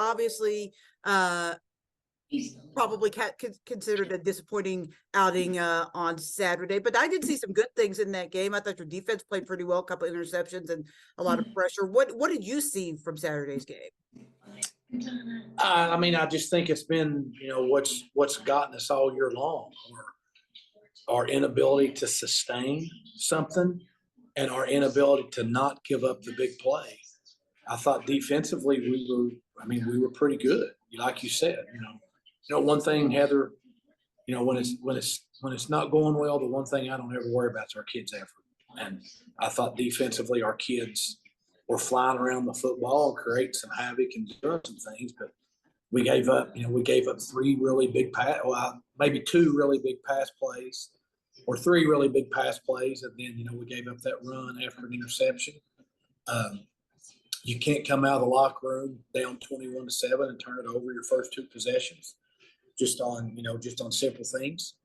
obviously probably considered a disappointing outing on Saturday, but I did see some good things in that game. I thought your defense played pretty well, a couple of interceptions and a lot of pressure. What did you see from Saturday's game? I mean, I just think it's been, what's gotten us all year long, our inability to sustain something and our inability to not give up the big play. I thought defensively we were pretty good. Like you said, one thing, Heather, when it's not going well, the one thing I don't ever worry about is our kids' effort. And I thought defensively our kids were flying around the football and creating some havoc and doing some things, but we gave up 3 really big maybe 2 really big pass plays or 3 really big pass plays. And then, we gave up that run after an interception. You can't come out of the locker room down 21-7 and turn it over your first 2 possessions just on simple things.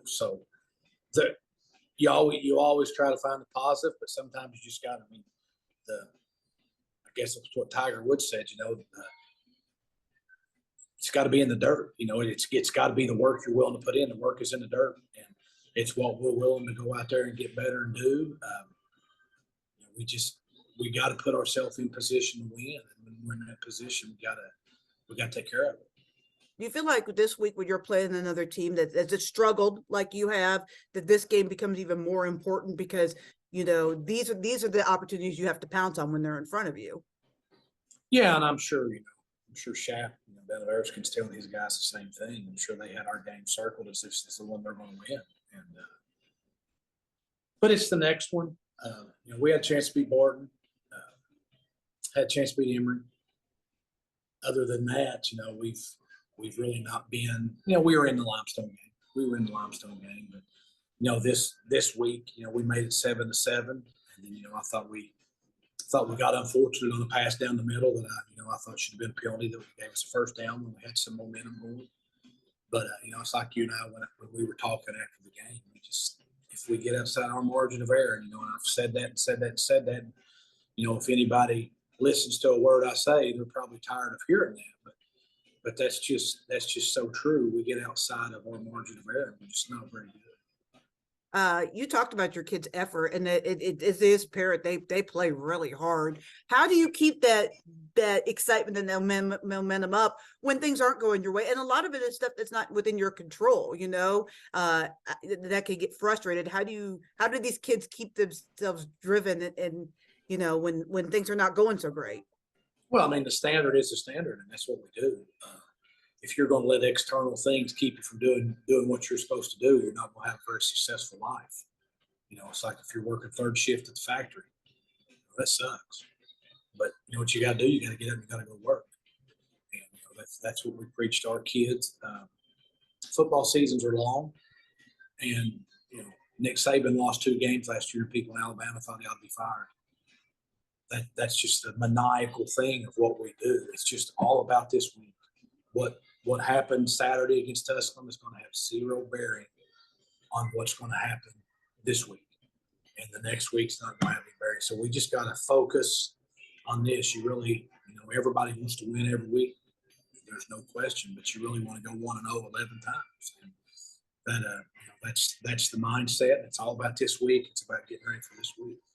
So you always try to find the positive, but sometimes you just got to, I guess that's what Tiger Woods said, it's got to be in the dirt. It's got to be the work you're willing to put in. The work is in the dirt, and it's what we're willing to go out there and get better and do. We got to put ourselves in position to win, and when we're in that position, we got to take care of it. Do you feel like this week when you're playing another team that has struggled like you have, that this game becomes even more important because these are the opportunities you have to pounce on when they're in front of you? Yeah, and I'm sure Shaq, Ben Averskin's telling his guys the same thing. I'm sure they had our game circled as this is the one they're going to win, but it's the next one. We had a chance to beat Barton, had a chance to beat Emory. Other than that, we've really not been. We were in the Limestone game. But this week, we made it 7-7, and then I thought we got unfortunate on the pass down the middle that I thought should have been a penalty that gave us a first down when we had some momentum going. But it's like you and I when we were talking after the game. If we get outside our margin of error, and I've said that. If anybody listens to a word I say, they're probably tired of hearing that. But that's just so true. We get outside of our margin of error, and we're just not very good. You talked about your kids' effort, and it is apparent they play really hard. How do you keep that excitement and that momentum up when things aren't going your way? And a lot of it is stuff that's not within your control. That can get frustrated. How do these kids keep themselves driven and when things are not going so great? Well, the standard is the standard, and that's what we do. If you're going to let external things keep you from doing what you're supposed to do, you're not going to have a very successful life. It's like if you're working third shift at the factory, that sucks. But what you got to do, you got to get up and you got to go to work. And that's what we preach to our kids. Football seasons are long, and Nick Saban lost 2 games last year. People in Alabama thought he ought to be fired. That's just the maniacal thing of what we do. It's just all about this week. What happened Saturday against Tusculum is going to have 0 bearing on what's going to happen this week. And the next week's not going to have any bearing. So we just got to focus on this. You really, everybody wants to win every week. There's no question, but you really want to go 1-0 11 times. And that's the mindset. It's all about this week. It's about getting ready for this week.